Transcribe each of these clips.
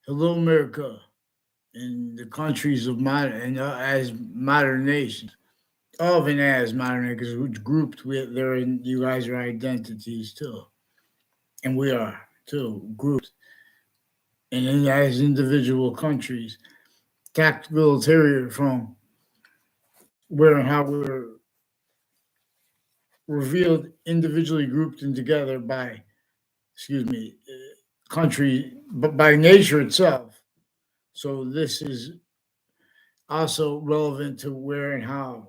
Hello, America, and the countries of modern and as modern nations, of and as modern because we're grouped with there. You guys are identities too, and we are too grouped, and then as individual countries, tactical interior from where and how we're revealed individually grouped and together by, excuse me, country, but by nature itself. So this is also relevant to where and how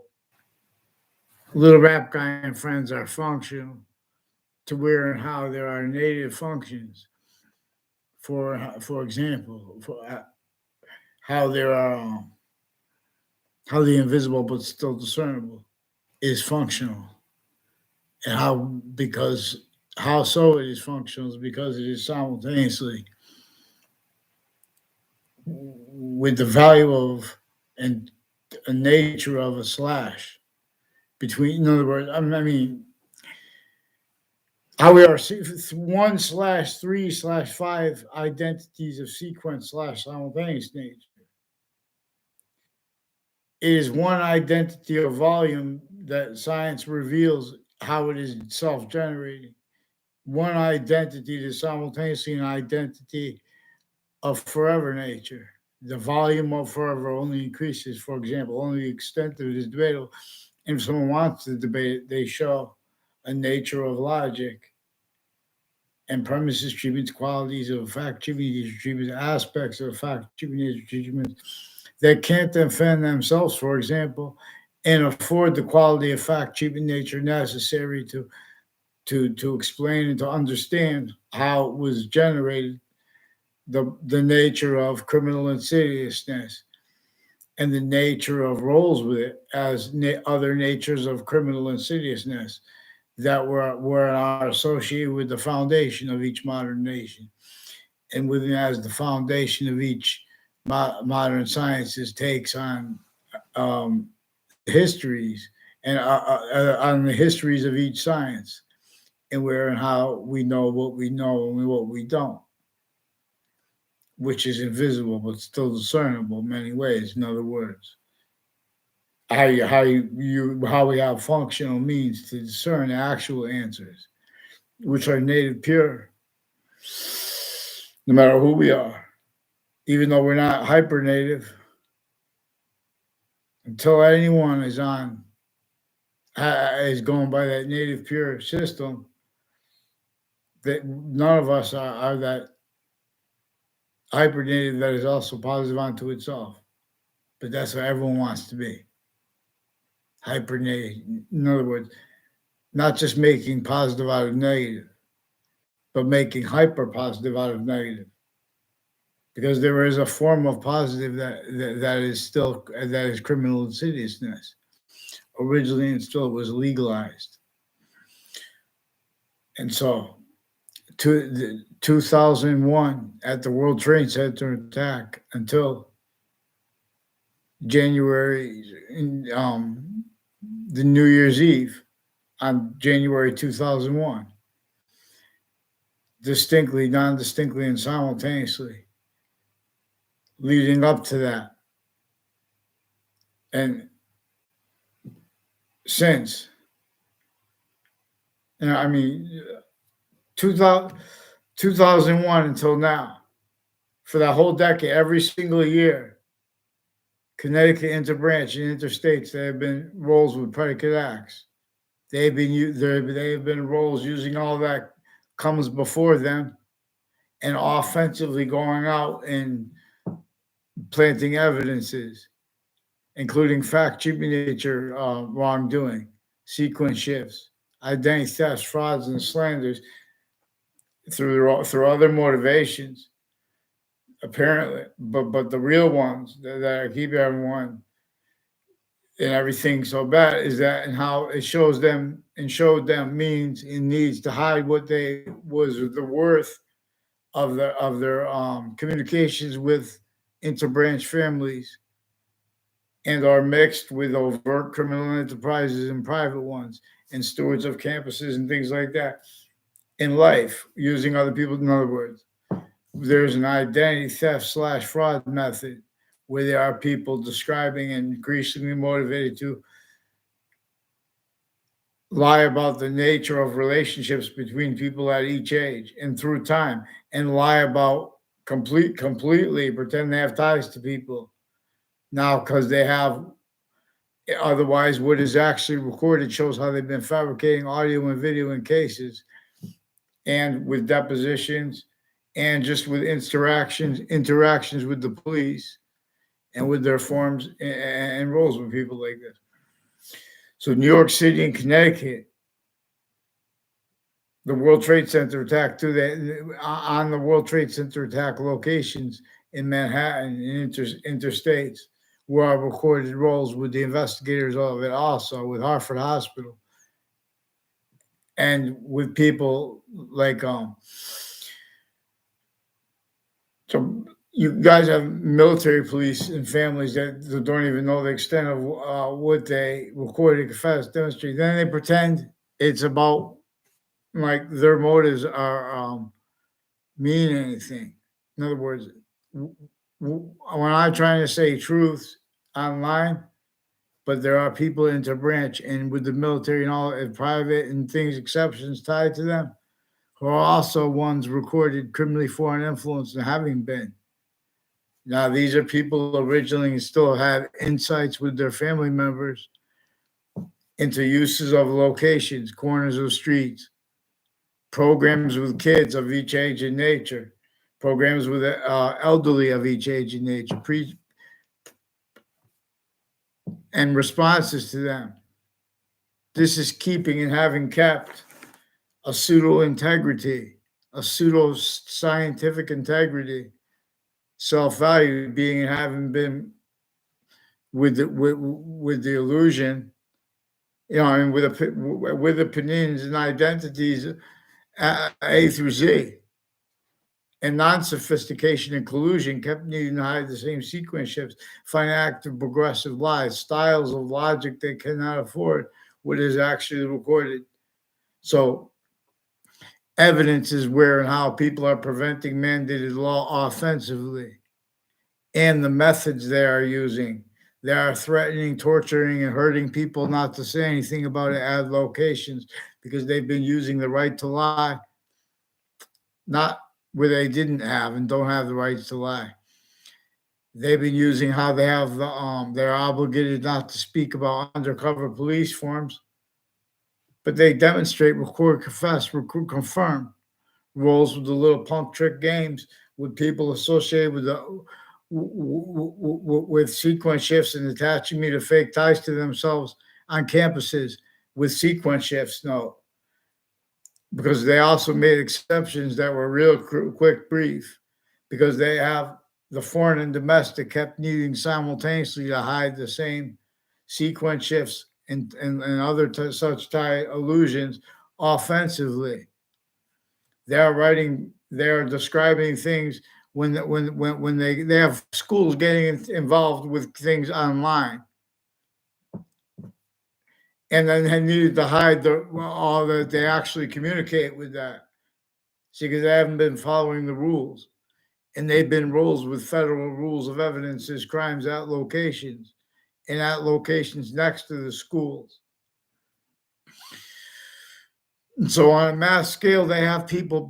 Little Rap Guy and Friends are functional, to where and how there are native functions. For example, for how there are how the invisible but still discernible is functional, and how because how so it is functional is because it is simultaneously with the value of and a nature of a slash between. In other words, I mean how we are 1/3/5 identities of sequence slash simultaneous nature. It is one identity of volume that science reveals how it is self generating. One identity is simultaneously an identity of forever nature. The volume of forever only increases, for example, only the extent of it is debatable. And if someone wants to debate it, they show a nature of logic and premises treatments, qualities of fact treatment, treatments, aspects of fact treatment, treatments that can't defend themselves, for example, and afford the quality of fact treatment nature necessary to explain and to understand how it was generated, the nature of criminal insidiousness and the nature of roles with it as other natures of criminal insidiousness that are associated with the foundation of each modern nation and within as the foundation of each modern sciences takes on um, histories and on the histories of each science and where and how we know and what we don't, which is invisible but still discernible in many ways. In other words, how we have functional means to discern actual answers, which are native pure, no matter who we are, even though we're not hyper native, until anyone is going by that native pure system, that none of us are that hyper native that is also positive unto itself. But that's what everyone wants to be. Hyper native. In other words, not just making positive out of negative, but making hyper positive out of negative. Because there is a form of positive that is still that is criminal insidiousness. Originally, and still it was legalized. And so, 2001 at the World Trade Center attack until January, the New Year's Eve on January 2001, distinctly, non distinctly, and simultaneously, leading up to that. And since, I mean, 2000, 2001 until now, for that whole decade, every single year, Connecticut interbranch and interstates, there have been roles with predicate acts. They have been roles using all that comes before them and offensively going out and planting evidences, including fact, cheap nature, wrongdoing, sequence shifts, identity thefts, frauds, and slanders through other motivations, apparently. But the real ones that keep everyone and everything so bad is that and how it shows them and showed them means and needs to hide what they was the worth of their communications with interbranch families and are mixed with overt criminal enterprises and private ones and stewards of campuses and things like that in life using other people. In other words, there's an identity theft / fraud method where there are people describing and increasingly motivated to lie about the nature of relationships between people at each age and through time, and lie about completely pretend they have ties to people now because they have. Otherwise, what is actually recorded shows how they've been fabricating audio and video in cases and with depositions and just with interactions with the police and with their forms and roles with people like this. So New York City and Connecticut, the World Trade Center attack too. On the World Trade Center attack locations in Manhattan and interstates, where I recorded roles with the investigators of it, also with Hartford Hospital, and with people like so you guys have military police and families that don't even know the extent of what they recorded, confess, demonstrate. Then they pretend it's about like their motives are mean anything. In other words, when I'm trying to say truth online, but there are people interbranch and with the military and all and private and things exceptions tied to them who are also ones recorded criminally foreign influence and having been. Now these are people originally and still have insights with their family members into uses of locations, corners of streets, programs with kids of each age and nature, programs with elderly of each age and nature, and responses to them. This is keeping and having kept a pseudo integrity, a pseudo scientific integrity, self value, being and having been with the illusion, I mean, with opinions and identities A through Z, and non-sophistication and collusion kept needing to hide the same sequence shifts, find active progressive lies, styles of logic they cannot afford what is actually recorded. So evidence is where and how people are preventing mandated law offensively and the methods they are using. They are threatening, torturing, and hurting people not to say anything about it at locations because they've been using the right to lie, not where they didn't have and don't have the rights to lie. They've been using how they have they're obligated not to speak about undercover police forms, but they demonstrate, record, confess, recruit, confirm roles with the little punk trick games with people associated with the with sequence shifts and attaching me to fake ties to themselves on campuses with sequence shifts. No, because they also made exceptions that were real quick, brief, because they have the foreign and domestic kept needing simultaneously to hide the same sequence shifts and other such tie illusions offensively. They're describing things when they have schools getting involved with things online, and then they needed to hide all that they actually communicate with that. See, because they haven't been following the rules, and they've been rules with federal rules of evidence as crimes at locations, and at locations next to the schools. And so on a mass scale, they have people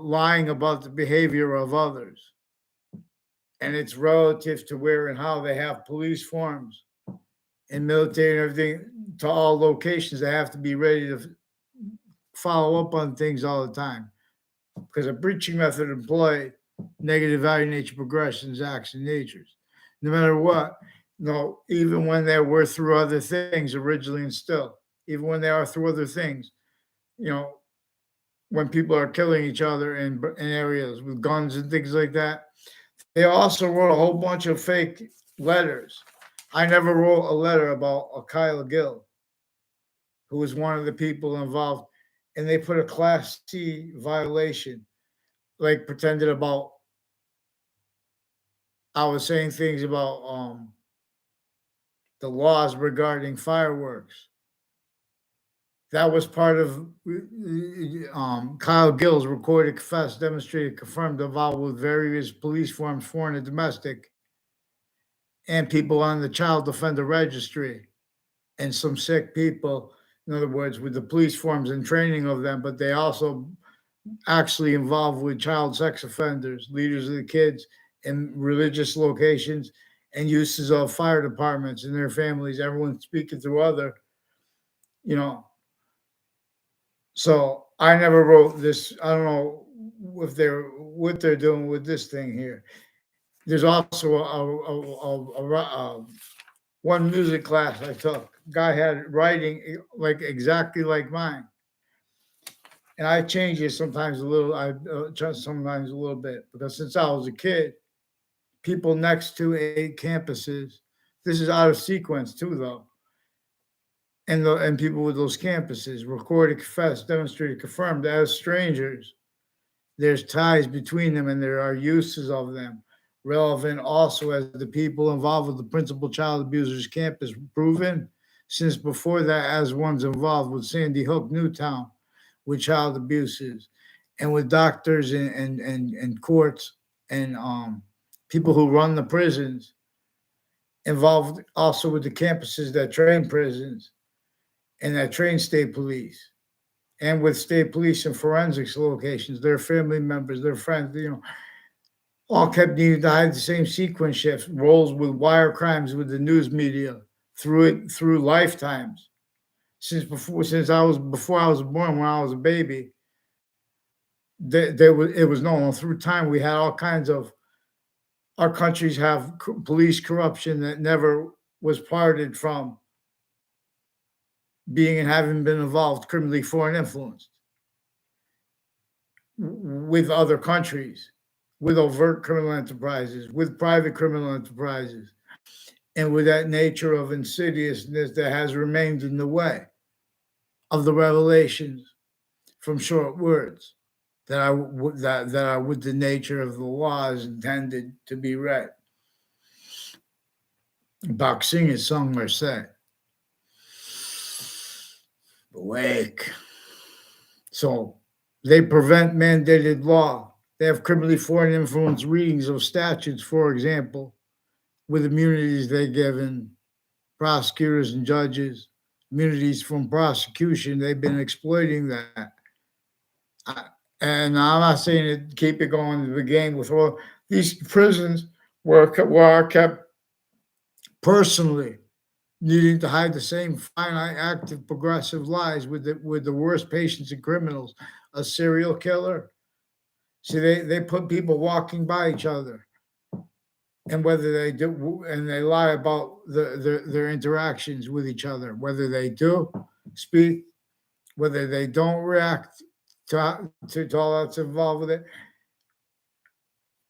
lying about the behavior of others. And it's relative to where and how they have police forms and military and everything to all locations. They have to be ready to follow up on things all the time because a breaching method employ negative value nature progressions, acts, and natures. No matter what, no, even when they were through other things originally and still, even when they are through other things, you know, when people are killing each other in areas with guns and things like that. They also wrote a whole bunch of fake letters. I never wrote a letter about Kyle Gill, who was one of the people involved, and they put a Class C violation, like pretended about. I was saying things about the laws regarding fireworks, That was part of Kyle Gill's recorded, confessed, demonstrated, confirmed, involved with various police forms, foreign and domestic, and people on the child defender registry, and some sick people. In other words, with the police forms and training of them, but they also actually involved with child sex offenders, leaders of the kids, in religious locations, and uses of fire departments and their families. Everyone speaking through other, you know. So I never wrote this. I don't know if they're what they're doing with this thing here. There's also one music class I took. Guy had writing like exactly like mine, and I change it sometimes a little. I sometimes a little bit because since I was a kid, people next to 8 campuses. This is out of sequence too, though. And people with those campuses recorded, confessed, demonstrated, confirmed as strangers. There's ties between them, and there are uses of them relevant also as the people involved with the principal child abusers campus proven since before that as ones involved with Sandy Hook, Newtown, with child abuses, and with doctors and courts and people who run the prisons, involved also with the campuses that train prisons and that train state police, and with state police and forensics locations, their family members, their friends, all kept needing to hide the same sequence shifts, roles with wire crimes with the news media through lifetimes. Since I was before I was born, when I was a baby, it was known through time. We had all kinds of our countries have police corruption that never was parted from being and having been involved criminally foreign influenced with other countries, with overt criminal enterprises, with private criminal enterprises, and with that nature of insidiousness that has remained in the way of the revelations from short words that are with the nature of the laws intended to be read. Boxing is sung Merced. Awake. So they prevent mandated law. They have criminally foreign influence readings of statutes, for example, with immunities they given prosecutors and judges, immunities from prosecution. They've been exploiting that. And I'm not saying to keep it going to the game with all these prisons were kept personally needing to hide the same finite, active, progressive lies with the worst patients and criminals, a serial killer. See, they put people walking by each other, and whether they do, and they lie about their interactions with each other, whether they do speak, whether they don't react to all that's involved with it.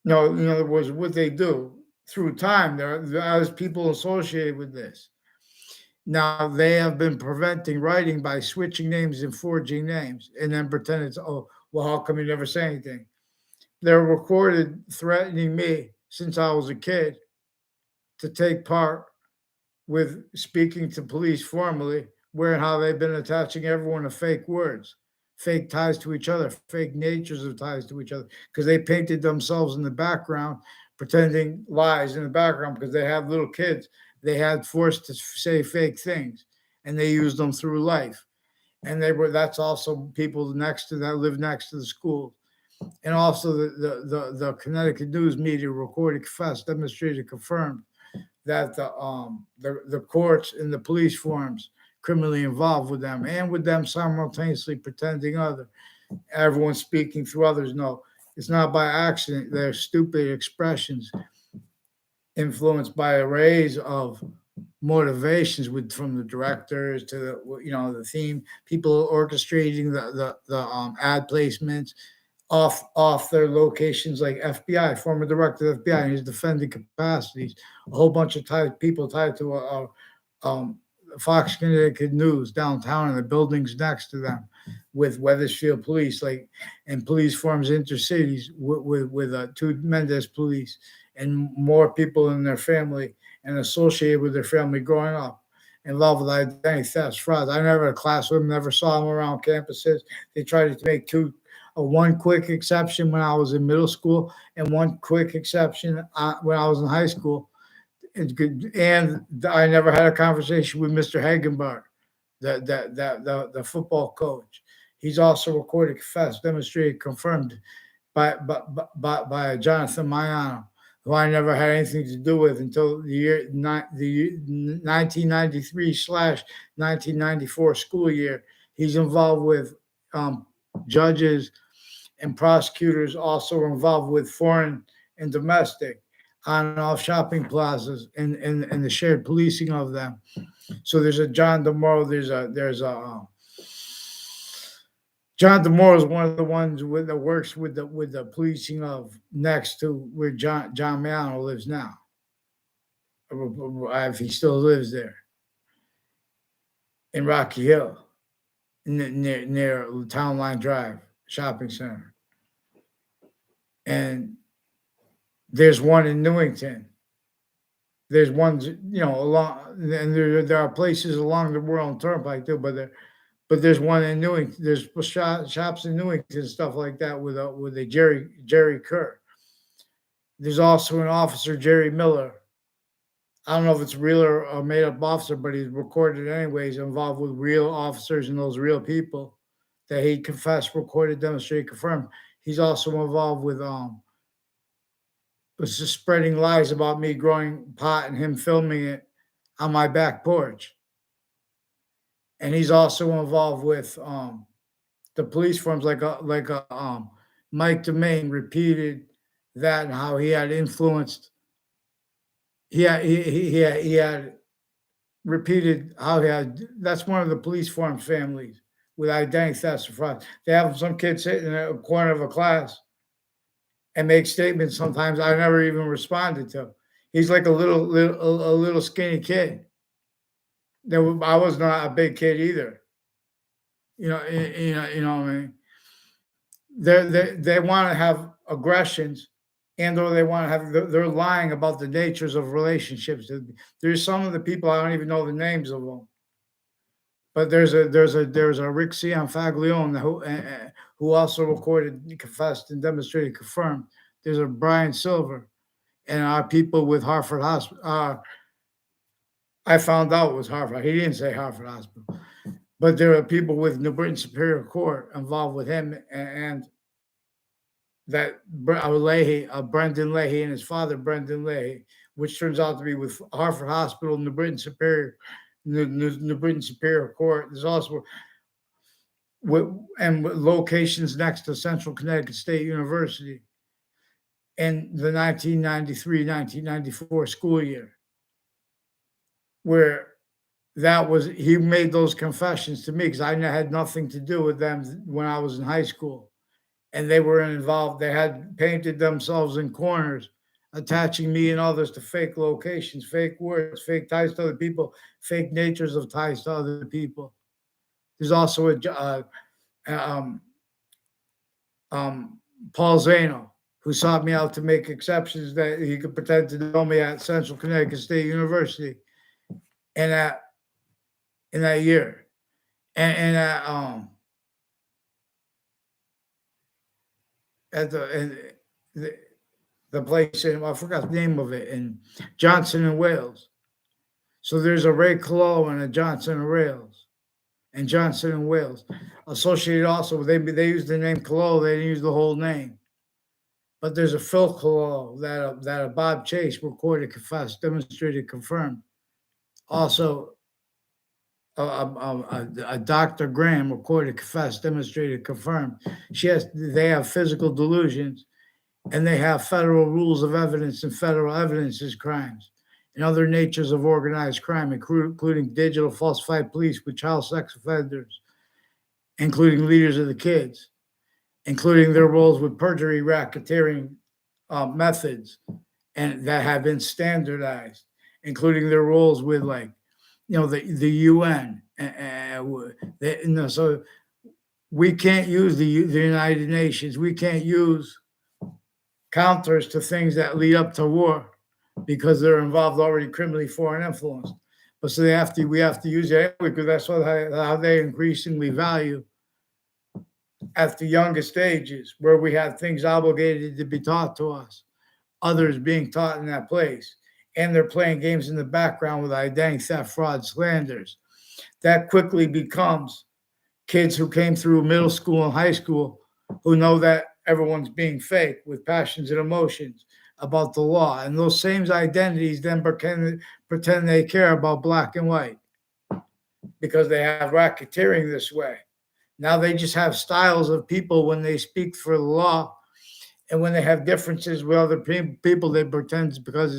No, in other words, what they do through time, there's people associated with this. Now they have been preventing writing by switching names and forging names, and then pretending, oh, well, how come you never say anything? They're recorded threatening me since I was a kid to take part with speaking to police formally, where and how they've been attaching everyone to fake words, fake ties to each other, fake natures of ties to each other, because they painted themselves in the background, pretending lies in the background because they have little kids. They had forced to say fake things, and they used them through life. And that's also people next to that live next to the school. And also the Connecticut news media recorded, confessed, demonstrated, confirmed that the courts and the police forms criminally involved with them, and with them simultaneously pretending other. Everyone speaking through others. No, it's not by accident. They're stupid expressions influenced by arrays of motivations from the directors to the theme, people orchestrating the ad placements off their locations, like FBI, former director of FBI in his defending capacities, a whole bunch of people tied to Fox Connecticut News downtown and the buildings next to them, with Wethersfield Police, and police forms intercities with two Mendez police and more people in their family and associated with their family growing up. involved with identity theft, fraud. I never had a class with them, never saw them around campuses. They tried to make one quick exception when I was in middle school and one quick exception when I was in high school. And I never had a conversation with Mr. Hagenbar, the football coach. He's also recorded, confessed, demonstrated, confirmed by Jonathan Mayano, who I never had anything to do with until the 1993 slash 1994 school year. He's involved with judges and prosecutors, also involved with foreign and domestic on and off shopping plazas and the shared policing of them. So there's a John DeMoro, there's a John DeMoro is one of the ones that works with the policing of next to where John Mayano lives now, if he still lives there, in Rocky Hill, near Town Line Drive Shopping Center. And there's one in Newington. There's ones, along, and there are places along the World Turnpike too, but there's one in Newington. There's shops in Newington, stuff like that with a Jerry Kerr. There's also an officer, Jerry Miller. I don't know if it's real or a made up officer, but he's recorded anyways, involved with real officers and those real people that he confessed, recorded, demonstrated, confirmed. He's also involved with was just spreading lies about me growing pot and him filming it on my back porch. And he's also involved with the police forms, like Mike DeMaine repeated that and how he had influenced. He had repeated how he had. That's one of the police form families with identity theft and fraud. They have some kid sitting in a corner of a class and make statements. Sometimes I never even responded to. He's like a little skinny kid. I was not a big kid either. You know what I mean? They want to have aggressions, and or they want to have. They're lying about the natures of relationships. There's some of the people I don't even know the names of them. But there's a Rick Cianfaglione who also recorded, confessed, and demonstrated, confirmed. There's a Brian Silver, and our people with Hartford Hospital. I found out it was Hartford. He didn't say Hartford Hospital, but there are people with New Britain Superior Court involved with him, and that Brendan Leahy and his father, Brendan Leahy, which turns out to be with Hartford Hospital, New Britain Superior Court. There's also locations next to Central Connecticut State University in the 1993-1994 school year, where he made those confessions to me because I had nothing to do with them when I was in high school. And they were involved. They had painted themselves in corners, attaching me and others to fake locations, fake words, fake ties to other people, fake natures of ties to other people. There's also Paul Zano, who sought me out to make exceptions that he could pretend to know me at Central Connecticut State University in that year. And at the place I forgot the name of it, in Johnson and Wales. So there's a Ray Colo and a Johnson and Wales, associated also. They use the name Colo. They didn't use the whole name. But there's a Phil Colo that a Bob Chase recorded, confessed, demonstrated, confirmed. Also, a Dr. Graham recorded, confessed, demonstrated, confirmed. They have physical delusions, and they have federal rules of evidence and federal evidence as crimes and other natures of organized crime, including digital falsified police with child sex offenders, including leaders of the kids, including their roles with perjury racketeering methods, and that have been standardized, including their roles with the UN. So we can't use the United Nations. We can't use counters to things that lead up to war because they're involved already criminally foreign influence. But so we have to use it because that's how they increasingly value at the youngest stages, where we have things obligated to be taught to us, others being taught in that place, and they're playing games in the background with identity theft, fraud, slanders. That quickly becomes kids who came through middle school and high school who know that everyone's being fake with passions and emotions about the law. And those same identities then pretend they care about black and white because they have racketeering this way. Now they just have styles of people when they speak for the law, and when they have differences with other people, they pretend it's because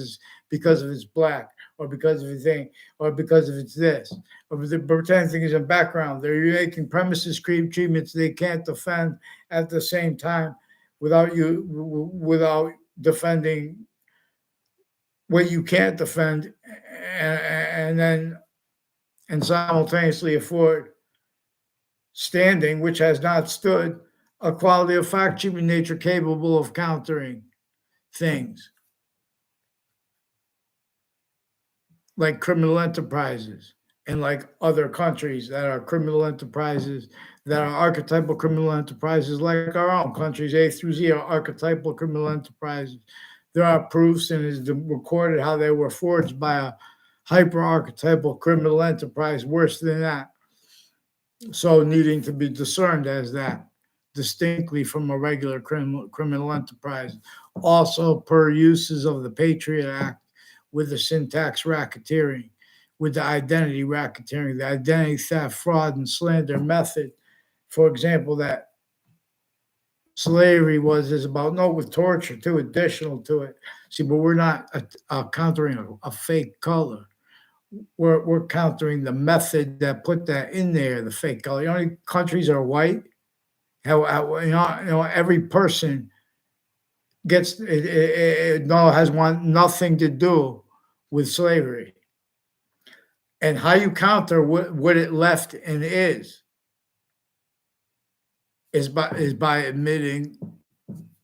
of it's black, or because of a thing, or because of it's this, or they pretend things in background. They're making premises treatments they can't defend at the same time without defending what you can't defend, and simultaneously afford standing, which has not stood, a quality of fact treatment nature capable of countering things like criminal enterprises, and like other countries that are criminal enterprises, that are archetypal criminal enterprises, like our own countries, A through Z are archetypal criminal enterprises. There are proofs, and it's recorded how they were forged by a hyper archetypal criminal enterprise worse than that. So needing to be discerned as that distinctly from a regular criminal enterprise. Also, per uses of the Patriot Act, with the syntax racketeering, with the identity racketeering, the identity theft, fraud, and slander method. For example, that slavery is about, no, with torture too, additional to it. See, but we're not countering a fake color. We're countering the method that put that in there, the fake color. The only countries are white. Every person gets it has nothing to do with slavery. And how you counter what it left and is by admitting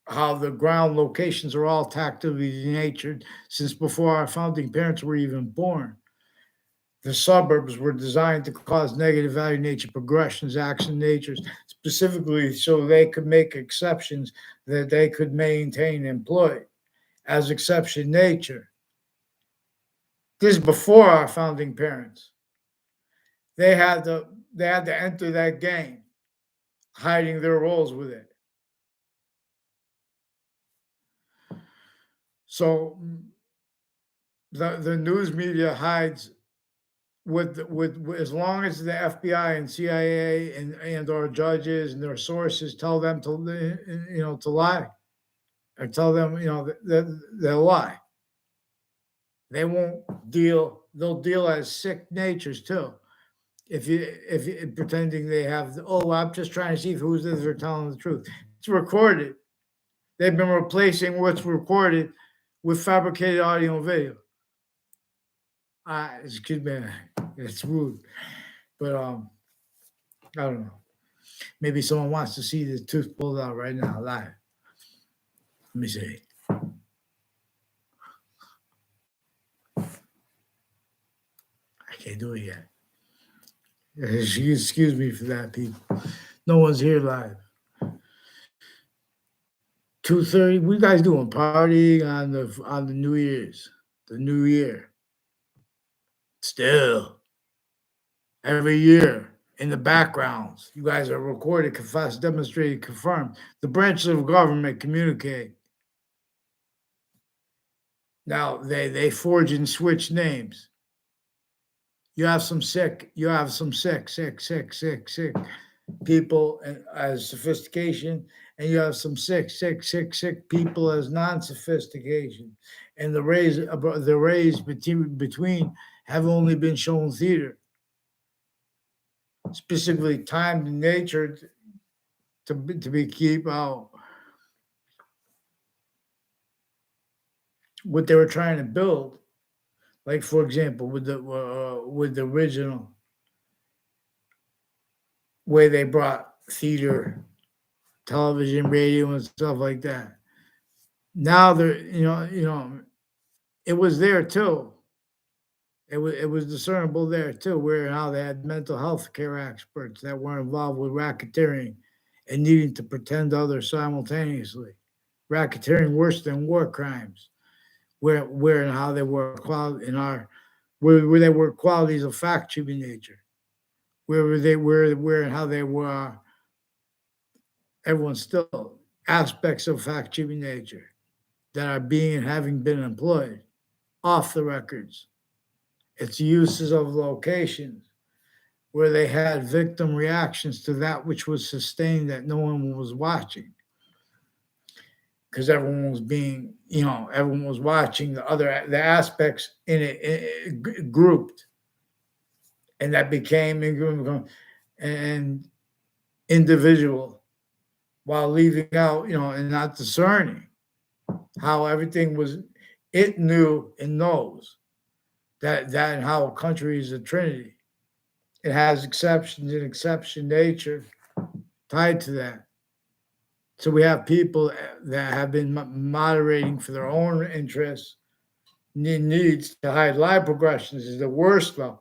how the ground locations are all tactically natured since before our founding parents were even born. The suburbs were designed to cause negative value nature progressions, action natures, specifically so they could make exceptions that they could maintain employed as exception nature. This is before our founding parents. They had to enter that game, hiding their roles with it. So the news media hides with as long as the FBI and CIA and our judges and their sources tell them to lie, or tell them that they'll lie. They won't deal. They'll deal as sick natures too. If you pretending they have, I'm just trying to see who's they're telling the truth. It's recorded. They've been replacing what's recorded with fabricated audio and video. Excuse me, it's rude, but I don't know. Maybe someone wants to see the tooth pulled out right now live. Let me see. I can't do it yet. Excuse me for that, people. No one's here live. 2:30. What you guys doing? Partying on the New Year's, the New Year. Still, every year in the backgrounds, you guys are recorded, confessed, demonstrated, confirmed. The branches of government communicate. Now they forge and switch names. You have some sick people as sophistication, and you have some sick people as non-sophistication. And the rays between have only been shown theater, specifically timed in nature to be keep out what they were trying to build. Like, for example, with the original way they brought theater, television, radio, and stuff like that. Now they're, it was there too. It was discernible there too, where how they had mental health care experts that were involved with racketeering and needing to pretend others simultaneously. Racketeering worse than war crimes, where and how they were quality in our where they were qualities of fact cheating nature, where they were where and how they were everyone still aspects of fact cheating nature that are being and having been employed off the records. Its uses of locations where they had victim reactions to that which was sustained that no one was watching because everyone was being, everyone was watching the aspects in it, grouped, and that became and individual while leaving out, and not discerning how everything was. It knew and knows that and how a country is a trinity. It has exceptions and exception nature tied to that. So we have people that have been moderating for their own interests, needs to hide life progressions is the worst though,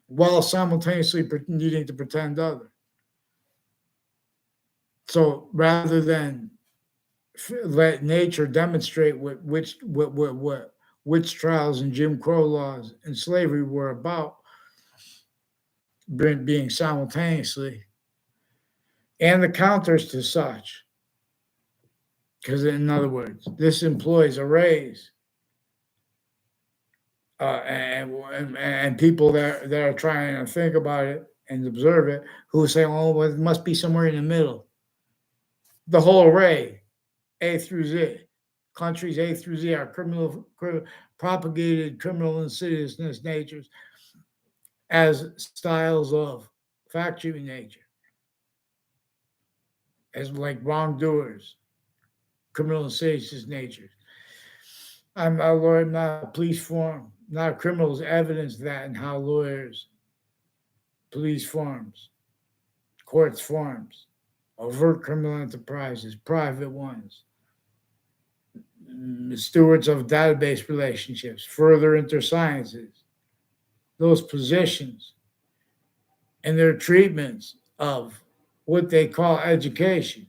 while simultaneously needing to pretend other. So rather than let nature demonstrate what witch trials and Jim Crow laws and slavery were about, being simultaneously, and the counters to such. Because, in other words, this employs arrays and people that are trying to think about it and observe it, who say, "Oh, well, it must be somewhere in the middle." The whole array, A through Z, countries A through Z are propagated criminal insidiousness natures as styles of fact cheating nature, as like wrongdoers, criminal insidiousness natures. I'm a lawyer, not a police form, not criminals. Evidence that and how lawyers, police forms, courts forms, overt criminal enterprises, private ones, stewards of database relationships, further intersciences, those positions and their treatments of what they call education.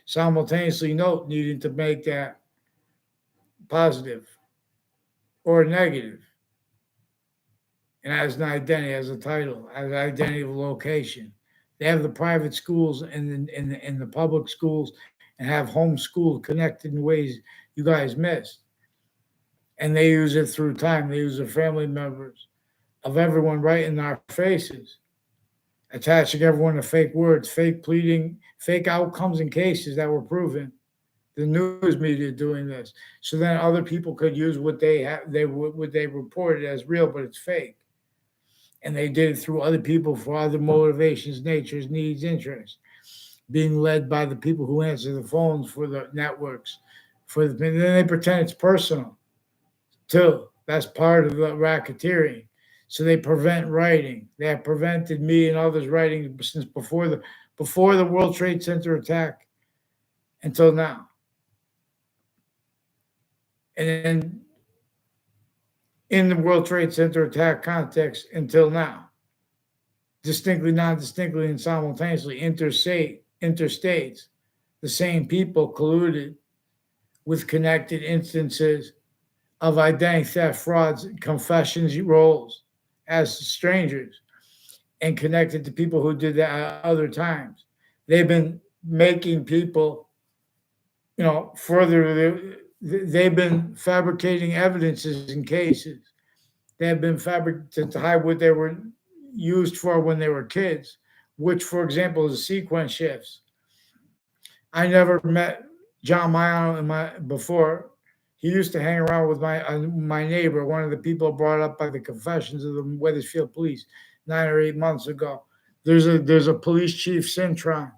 Simultaneously, note needing to make that positive or negative, and as an identity, as a title, as an identity of location. They have the private schools and the public schools, and have homeschool connected in ways you guys missed. And they use it through time. They use the family members of everyone right in our faces, attaching everyone to fake words, fake pleading, fake outcomes in cases that were proven. The news media doing this, so then other people could use what they have, what they reported as real, but it's fake, and they did it through other people for other motivations, natures, needs, interests, being led by the people who answer the phones for the networks. And then they pretend it's personal too. That's part of the racketeering. So they prevent writing. They have prevented me and others writing since before the World Trade Center attack until now. And then in the World Trade Center attack context until now, distinctly, non-distinctly, and simultaneously, interstates, the same people colluded with connected instances of identity theft, frauds, confessions, roles as strangers, and connected to people who did that at other times. They've been making people, further. They've been fabricating evidences in cases. They have been fabricated to hide what they were used for when they were kids, which, for example, is sequence shifts. I never met John Mayano before. He used to hang around with my neighbor, one of the people brought up by the confessions of the Wethersfield police 9 or 8 months ago. There's a police chief, Cintron,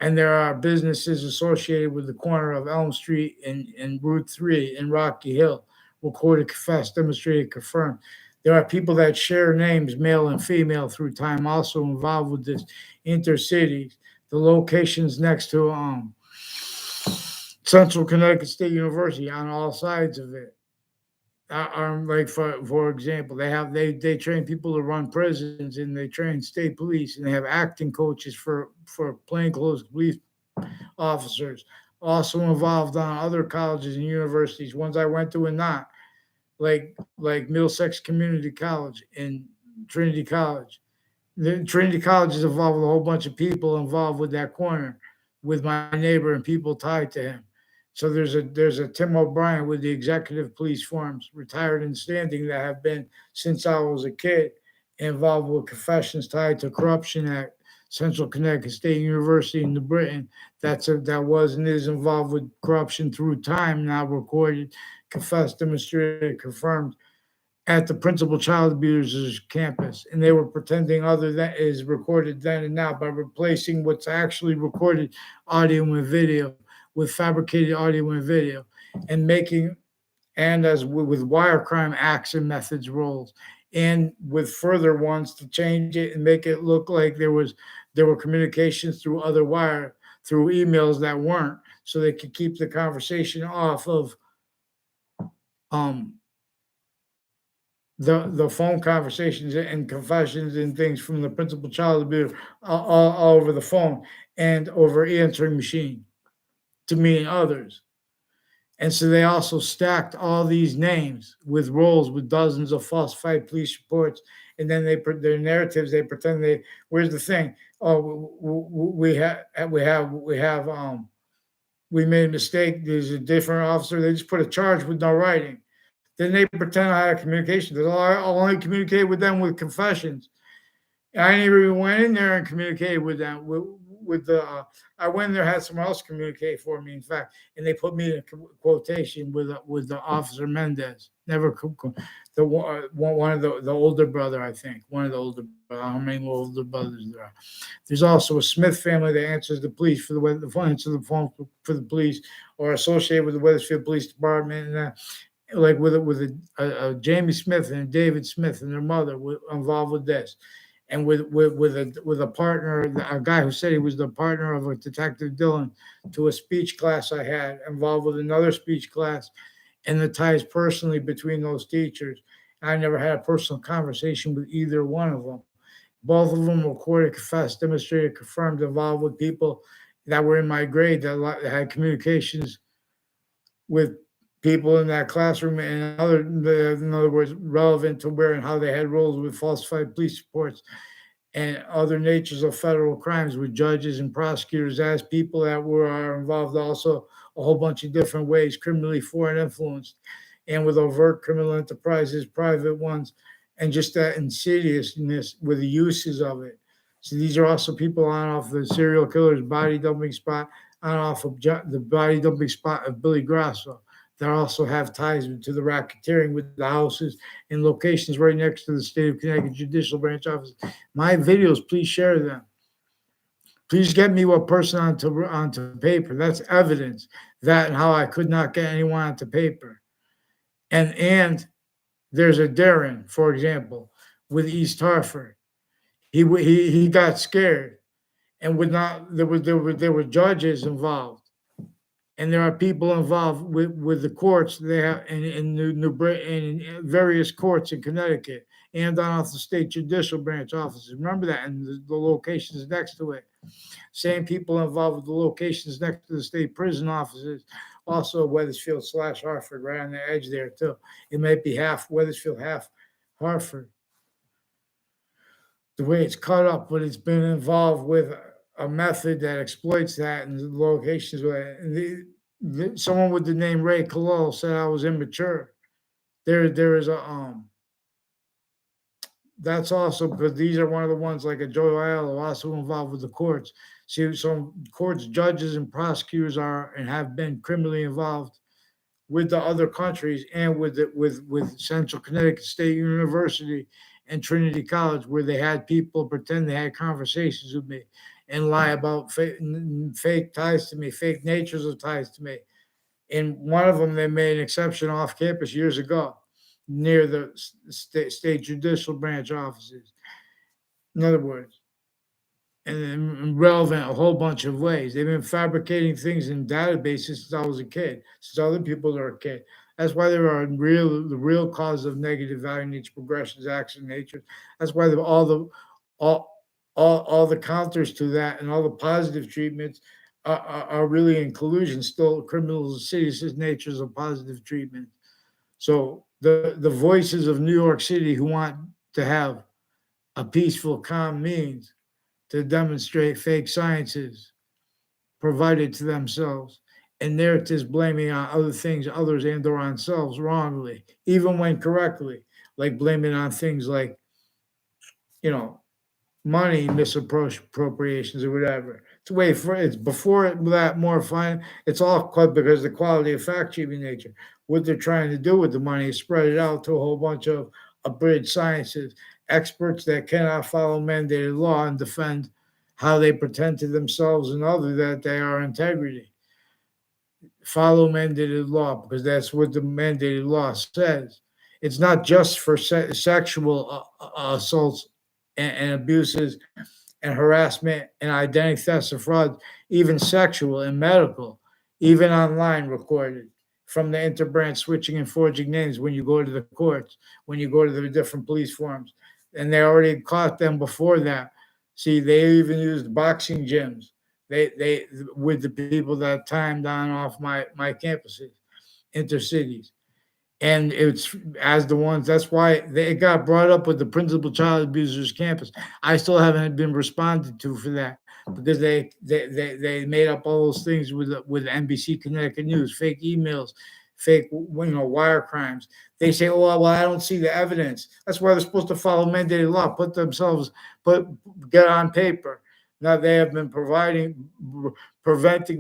and there are businesses associated with the corner of Elm Street and Route 3 in Rocky Hill, recorded, confessed, demonstrated, confirmed. There are people that share names, male and female, through time, also involved with this intercities. The locations next to Central Connecticut State University on all sides of it. like for example, they train people to run prisons, and they train state police, and they have acting coaches for plainclothes police officers. Also involved on other colleges and universities, ones I went to and not, like Middlesex Community College and Trinity College. The Trinity College is involved with a whole bunch of people involved with that corner, with my neighbor and people tied to him. So there's a Tim O'Brien with the executive police forms, retired and standing, that have been since I was a kid, involved with confessions tied to corruption at Central Connecticut State University in New Britain. That was and is involved with corruption through time, now recorded, confessed, demonstrated, confirmed at the principal child abusers campus, and they were pretending other that is recorded then and now by replacing what's actually recorded audio and video with fabricated audio and video, and making, and as with wire crime acts and methods roles, and with further ones to change it and make it look like there were communications through other wire, through emails that weren't, so they could keep the conversation off of um the phone conversations and confessions and things from the principal child abuser, all over the phone and over answering machine to me and others. And so they also stacked all these names with rolls with dozens of falsified police reports. And then their narratives, they pretend they, where's the thing? Oh, we made a mistake. There's a different officer. They just put a charge with no writing. Then they pretend I had communication. I'll only communicate with them with confessions. I never even went in there and communicated with them. With the I went in there, had someone else communicate for me. In fact, and they put me in a quotation with the officer Mendez. Never the one of the older brother, I think, one of the older. I don't know how many older brothers there are. There's also a Smith family that answers the police for the phone, answers the phone for the police, or associated with the Wethersfield Police Department, and like with a Jamie Smith and a David Smith and their mother involved with this, and with a partner, a guy who said he was the partner of a Detective Dillon, to a speech class I had, involved with another speech class, and the ties personally between those teachers. I never had a personal conversation with either one of them. Both of them recorded, confessed, demonstrated, confirmed, involved with people that were in my grade that had communications with people in that classroom, and in other words, relevant to where and how they had roles with falsified police reports and other natures of federal crimes with judges and prosecutors as people that are involved also a whole bunch of different ways, criminally foreign influenced, and with overt criminal enterprises, private ones, and just that insidiousness with the uses of it. So these are also people on off the serial killer's body dumping spot, on off of the body dumping spot of Billy Grasso, that also have ties to the racketeering with the houses and locations right next to the state of Connecticut Judicial Branch office. My videos, please share them. Please get me what person onto paper. That's evidence that and how I could not get anyone onto paper. And there's a Darren, for example, with East Hartford. He got scared and would not. There were judges involved, and there are people involved with the courts. They have in New Britain, in various courts in Connecticut, and on off the state judicial branch offices. Remember that, and the locations next to it. Same people involved with the locations next to the state prison offices. Also, Wethersfield / Hartford, right on the edge there too. It might be half Wethersfield, half Hartford. The way it's cut up, but it's been involved with a method that exploits that and the locations. Someone with the name Ray Kalol said I was immature. There is a That's also because these are one of the ones like a Joe Aiello also involved with the courts. See, some courts, judges, and prosecutors are and have been criminally involved with the other countries and with Central Connecticut State University and Trinity College, where they had people pretend they had conversations with me and lie about fake ties to me, fake natures of ties to me. And one of them, they made an exception off campus years ago near the state judicial branch offices. In other words, and relevant a whole bunch of ways. They've been fabricating things in databases since I was a kid, since other people are a kid. That's why there are the real cause of negative value nature progressions, acts in nature. That's why all all the counters to that and all the positive treatments are really in collusion. Still, criminals insidious natures of positive treatment. So the voices of New York City who want to have a peaceful, calm means to demonstrate fake sciences provided to themselves and narratives blaming on other things, others, and or on themselves wrongly, even when correctly, like blaming on things like, you know, money misappropriations or whatever. It's way for it's before that more fine. It's all because the quality of fact cheating nature. What they're trying to do with the money is spread it out to a whole bunch of abridged sciences, experts that cannot follow mandated law and defend how they pretend to themselves and others that they are integrity. Follow mandated law because that's what the mandated law says. It's not just for sexual assaults and abuses and harassment and identity thefts and fraud, even sexual and medical, even online recorded from the interbrand switching and forging names when you go to the courts, when you go to the different police forums. And they already caught them before that. See, they even used boxing gyms. They with the people that timed on off my campuses, intercities, and it's as the ones that's why they it got brought up with the principal child abusers campus. I still haven't been responded to for that because they made up all those things with NBC Connecticut News, fake emails, fake wire crimes. They say, oh well, I don't see the evidence. That's why they're supposed to follow mandated law, put get on paper. Now they have been preventing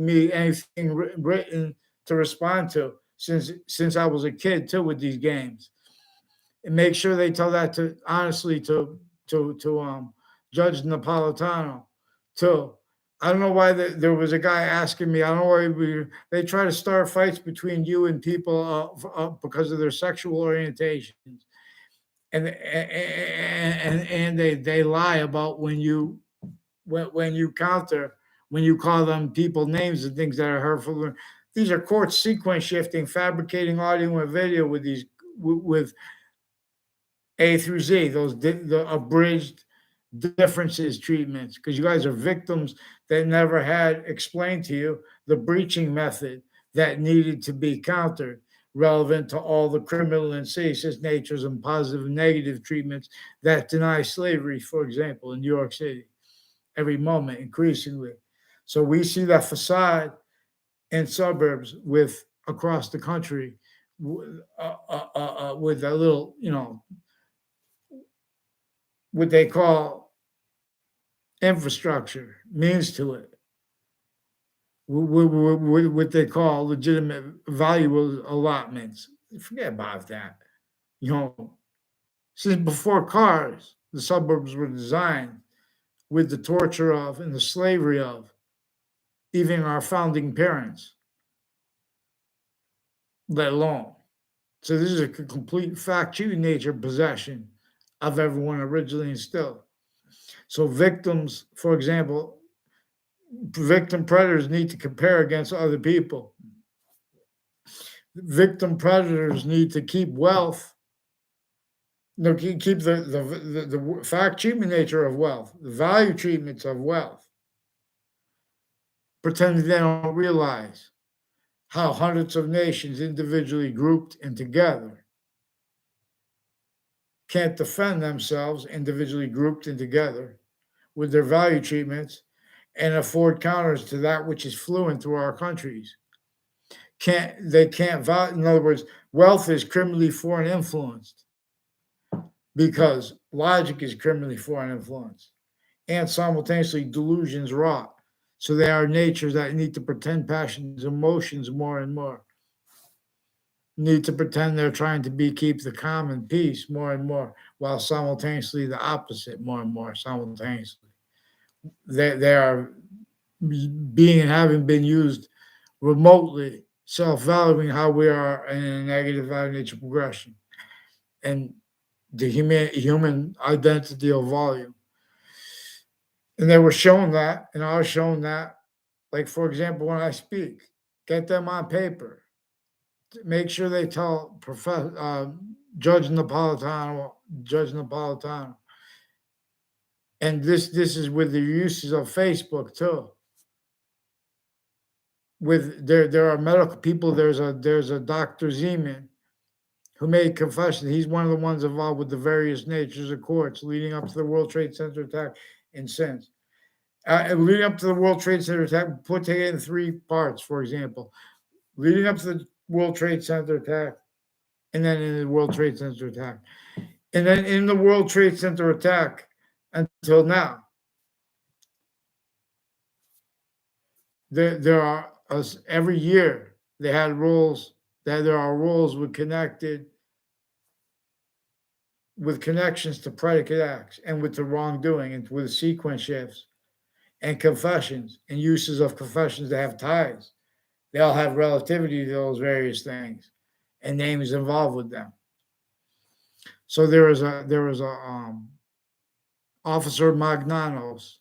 me anything written to respond to since I was a kid too with these games. And make sure they tell that to honestly to Judge Napolitano too. I don't know why there was a guy asking me. I don't know why they try to start fights between you and people because of their sexual orientations, and they lie about when you counter when you call them people names and things that are hurtful. These are court sequence shifting, fabricating audio and video with these with A through Z, the abridged differences treatments, because you guys are victims that never had explained to you the breaching method that needed to be countered, relevant to all the criminal and seditious natures and positive and negative treatments that deny slavery, for example, in New York City, every moment increasingly. So we see that facade in suburbs with across the country with a little, what they call infrastructure means to it, what they call legitimate valuable allotments. Forget about that. You know, since before cars, the suburbs were designed with the torture of and the slavery of even our founding parents, let alone. So this is a complete fact-cheating nature possession of everyone originally instilled. So victims, for example, victim predators need to compare against other people. Victim predators need to keep wealth. No, keep the fact treatment nature of wealth, the value treatments of wealth, pretending they don't realize how hundreds of nations individually grouped and together can't defend themselves individually grouped and together with their value treatments and afford counters to that which is fluent through our countries. They can't in other words, wealth is criminally foreign influenced because logic is criminally foreign influenced and simultaneously delusions wrought. So they are natures that need to pretend passions, emotions more and more. Need to pretend they're trying to keep the calm and peace more and more, while simultaneously the opposite more and more simultaneously. They are being and having been used remotely, self-valuing how we are in a negative value nature progression and the human identity of volume. And they were shown that, and I was shown that. Like, for example, when I speak, get them on paper. Make sure they tell Judge Napolitano, and this is with the uses of Facebook too. With there are medical people. There's a Dr. Zeman who made confession. He's one of the ones involved with the various natures of courts leading up to the World Trade Center attack and since. Leading up to the World Trade Center attack, put it in three parts, for example. Leading up to the World Trade Center attack, and then in the World Trade Center attack. And then in the World Trade Center attack until now, there are every year they had rules that there are rules with connections to predicate acts and with the wrongdoing and with sequence shifts and confessions and uses of confessions that have ties. They all have relativity to those various things and names involved with them. So there was a Officer Magnanos,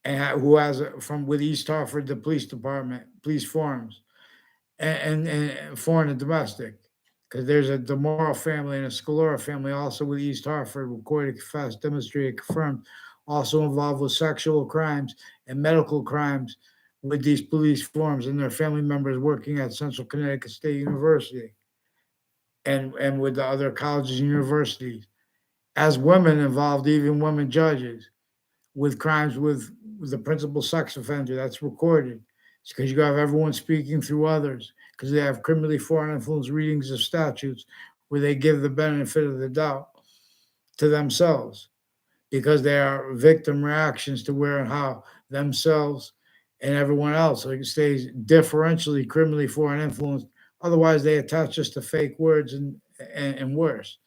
and who has from with East Hartford, the police department, police forums, and foreign and domestic, because there's a Demoro family and a Scalora family also with East Hartford, recorded, confessed, demonstrated, confirmed, also involved with sexual crimes and medical crimes with these police forums and their family members working at Central Connecticut State University and with the other colleges and universities, as women involved, even women judges, with crimes with the principal sex offender. That's recorded. It's because you have everyone speaking through others, because they have criminally foreign influence readings of statutes where they give the benefit of the doubt to themselves, because they are victim reactions to where and how themselves and everyone else stays differentially criminally foreign influenced. Otherwise, they attach us to fake words and worse,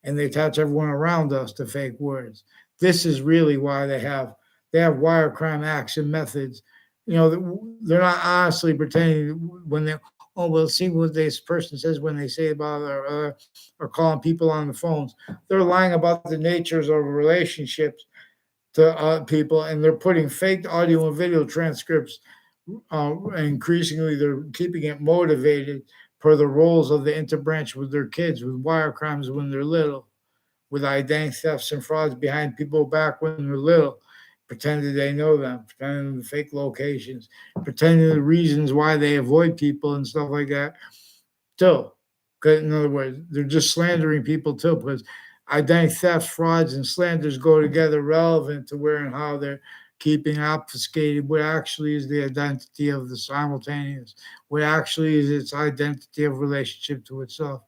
and they attach everyone around us to fake words. This is really why they have wire crime acts and methods. They're not honestly pretending when they, oh, well, see what this person says when they say about or calling people on the phones. They're lying about the natures of relationships to people, and they're putting fake audio and video transcripts. Increasingly, they're keeping it motivated per the roles of the interbranch with their kids, with wire crimes when they're little, with identity thefts and frauds behind people back when they're little, pretending they know them, pretending the fake locations, pretending the reasons why they avoid people and stuff like that. Too. In other words, they're just slandering people too, because identity theft, frauds, and slanders go together, relevant to where and how they're keeping obfuscated what actually is the identity of the simultaneous, what actually is its identity of relationship to itself,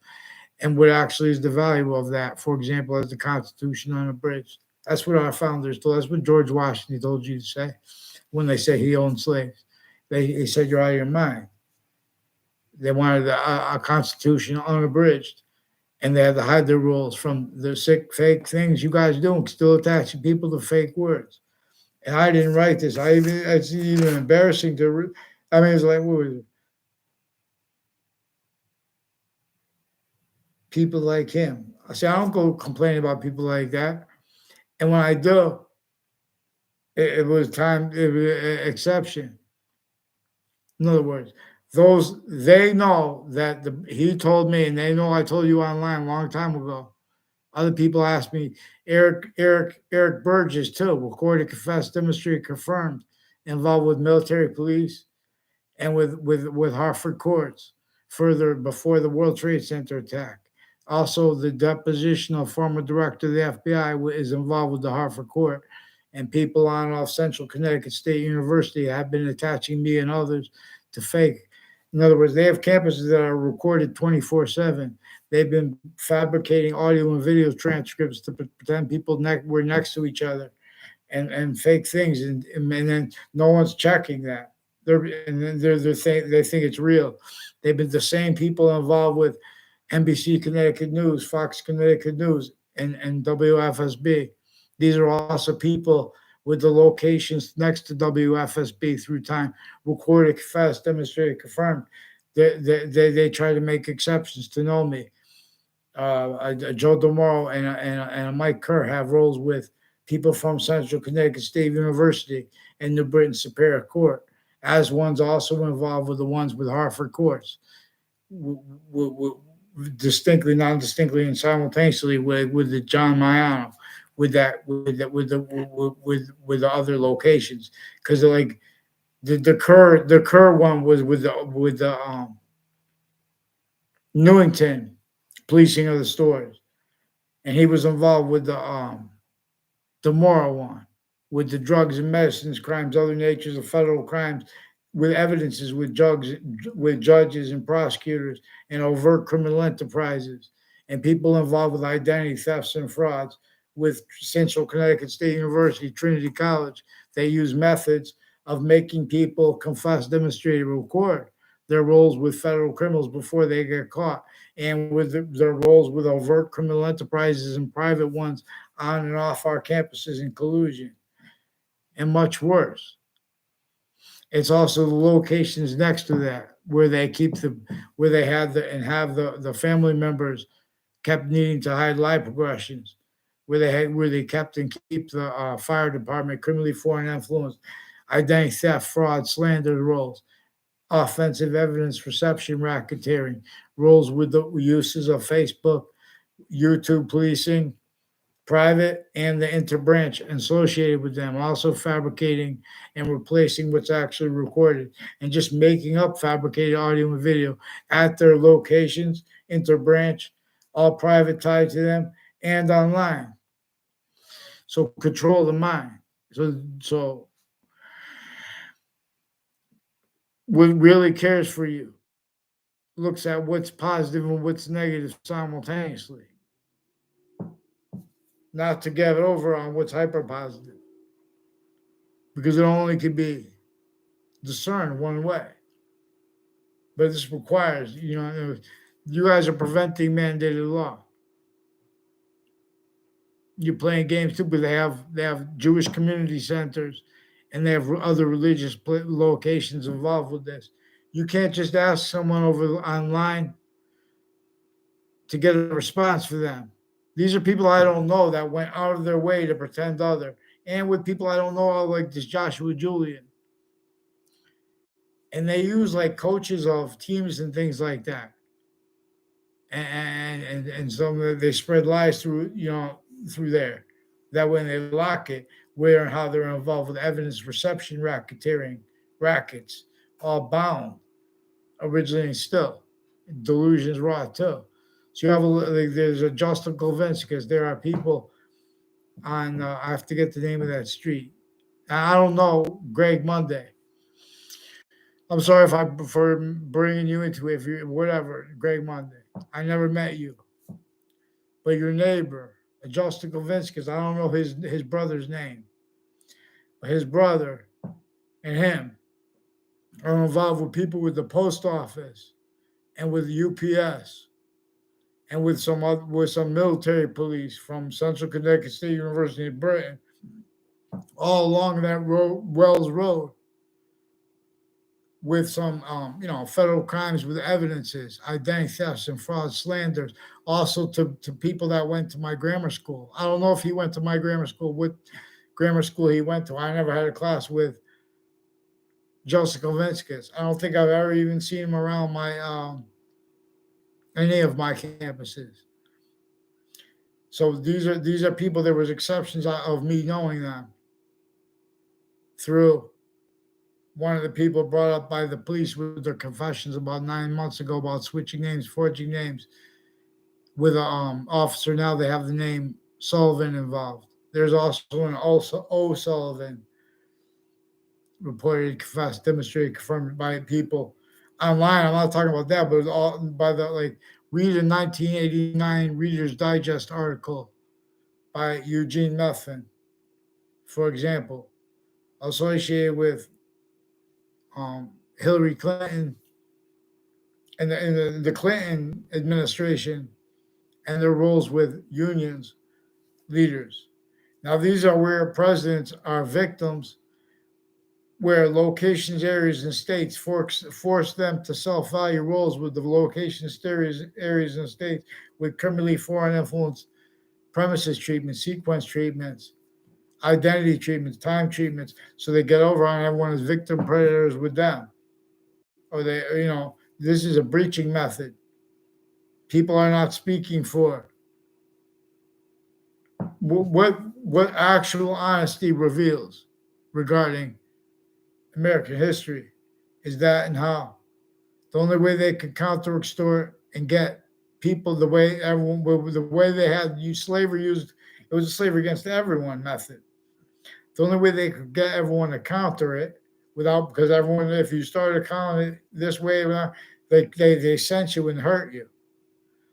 and what actually is the value of that. For example, as the Constitution unabridged. That's what our founders told. That's what George Washington told you to say when they say he owned slaves. He said you're out of your mind. They wanted a constitution unabridged, and they had to hide their rules from the sick, fake things you guys do, still attaching people to fake words. And I didn't write this. It's even embarrassing to. I mean, it's like, what was it? People like him. I say I don't go complain about people like that, and when I do, it was time. It was an exception. In other words, they know that he told me, and they know I told you online a long time ago. Other people asked me, Eric Burgess too, recorded, confessed, demonstrated, confirmed, involved with military police and with Hartford courts. Further, before the World Trade Center attack, also the deposition of former director of the FBI is involved with the Hartford court, and people on off Central Connecticut State University have been attaching me and others to fake. In other words, they have campuses that are recorded 24/7. They've been fabricating audio and video transcripts to pretend people were next to each other, and fake things, and then no one's checking that. They think it's real. They've been the same people involved with NBC Connecticut News, Fox Connecticut News, and WFSB. These are also people with the locations next to WFSB through time, recorded, confessed, demonstrated, confirmed. They try to make exceptions to know me. Joe Demoro and Mike Kerr have roles with people from Central Connecticut State University and New Britain Superior Court, as ones also involved with the ones with Hartford courts, distinctly, non-distinctly, and simultaneously with the John Mayano, with the other locations, because like the Kerr one was with the Newington policing of the stores, and he was involved with the Mora one, with the drugs and medicines crimes, other natures of federal crimes, with evidences with judges and prosecutors and overt criminal enterprises and people involved with identity thefts and frauds. With Central Connecticut State University, Trinity College, they use methods of making people confess, demonstrate, or record their roles with federal criminals before they get caught, and with their roles with overt criminal enterprises and private ones on and off our campuses in collusion, and much worse. It's also the locations next to that where they keep where they have the family members kept needing to hide life progressions, where they kept and keep the fire department, criminally foreign influence, identity theft, fraud, slander roles, offensive evidence reception, racketeering roles with the uses of Facebook, YouTube policing, private and the interbranch associated with them, also fabricating and replacing what's actually recorded and just making up fabricated audio and video at their locations, interbranch, all private tied to them, and online. So control the mind. So what really cares for you looks at what's positive and what's negative simultaneously, not to get over on what's hyper positive, because it only could be discerned one way. But this requires, you guys are preventing mandated law. You're playing games too, but they have Jewish community centers, and they have other religious locations involved with this. You can't just ask someone over online to get a response for them. These are people I don't know that went out of their way to pretend other, and with people I don't know, like this Joshua Julian. And they use like coaches of teams and things like that. And so they spread lies through there. That when they lock it, where and how they're involved with evidence reception, racketeering, rackets, all bound originally and still. Delusions raw too. So you have there's a Justin Kovinskas. There are people on I have to get the name of that street. I don't know Greg Monday. I'm sorry if I for bringing you into it. If you whatever, Greg Monday. I never met you, but your neighbor, Justin Kovinskas. I don't know his brother's name, but his brother and him are involved with people with the post office and with UPS and with some military police from Central Connecticut State University in Britain, all along that road, Wells Road, with some federal crimes with evidences, identity thefts and fraud, slanders, also to people that went to my grammar school. I don't know if he went to my grammar school, what grammar school he went to. I never had a class with Joseph Kovinskas. I don't think I've ever even seen him around my any of my campuses. So these are people. There was exceptions of me knowing them through one of the people brought up by the police with their confessions about 9 months ago about switching names, forging names with an officer. Now they have the name Sullivan involved. There's also an O'Sullivan reported, confessed, demonstrated, confirmed by people online. I'm not talking about that, but it was all by the read a 1989 Reader's Digest article by Eugene Methvin, for example, associated with Hillary Clinton and the Clinton administration and their roles with unions leaders. Now, these are where presidents are victims, where locations, areas, and states force them to self-value roles with the locations, areas, and states with criminally foreign influence, premises treatment, sequence treatments, identity treatments, time treatments, so they get over on everyone as victim predators with them. Or they, this is a breaching method. People are not speaking for. What actual honesty reveals regarding American history is that and how. The only way they could counter extort and get people the way everyone, the way they had used slavery used, it was a slavery against everyone method. The only way they could get everyone to counter it without, because everyone, if you started counting it this way, they sense you and hurt you.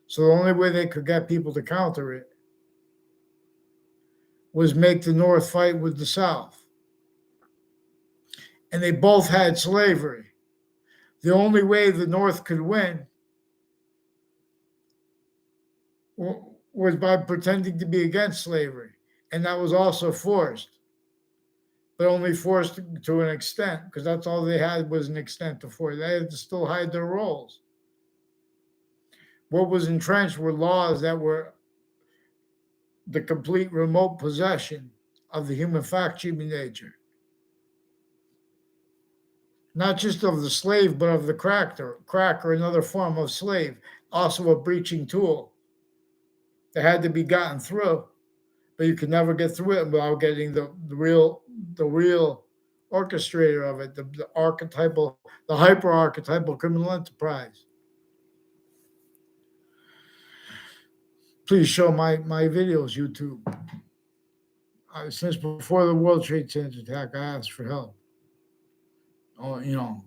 So the only way they could get people to counter it was make the North fight with the South. And they both had slavery. The only way the North could win was by pretending to be against slavery. And that was also forced, but only forced to an extent, because that's all they had was an extent to force. They had to still hide their roles. What was entrenched were laws that were the complete remote possession of the human fact treatment nature. Not just of the slave, but of the crack or another form of slave, also a breaching tool that had to be gotten through, but you could never get through it without getting the real orchestrator of it, the hyper archetypal criminal enterprise. Please show my videos, YouTube. Since before the World Trade Center attack, I asked for help.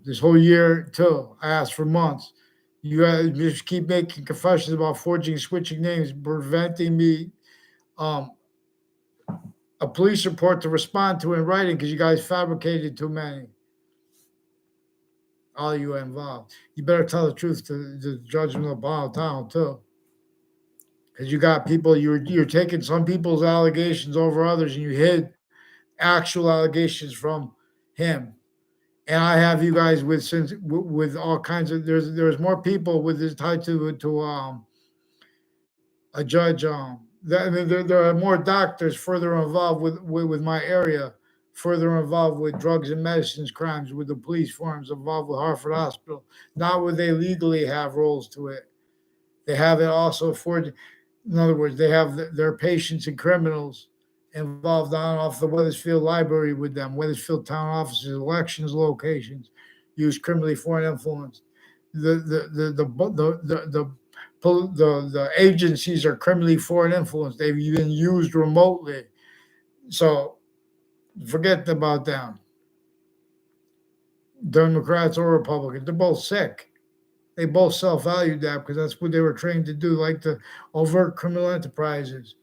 This whole year too, I asked for months. You guys just keep making confessions about forging, switching names, preventing me a police report to respond to in writing because you guys fabricated too many. All you involved. You better tell the truth to the judge of the town too. Because you got people, you're taking some people's allegations over others, and you hid actual allegations from him. And I have you guys with all kinds of there's more people with this tied to a judge. There are more doctors further involved with my area, further involved with drugs and medicines crimes, with the police forms involved with Hartford Hospital. Not where they legally have roles to it. They have it also for. In other words, they have their patients and criminals involved on off the Wethersfield Library with them, Wethersfield town offices, elections locations, use criminally foreign influence. The agencies are criminally foreign influence. They've been used remotely. So forget about them. Democrats or Republicans, they're both sick. They both self-valued that because that's what they were trained to do, like the overt criminal enterprises,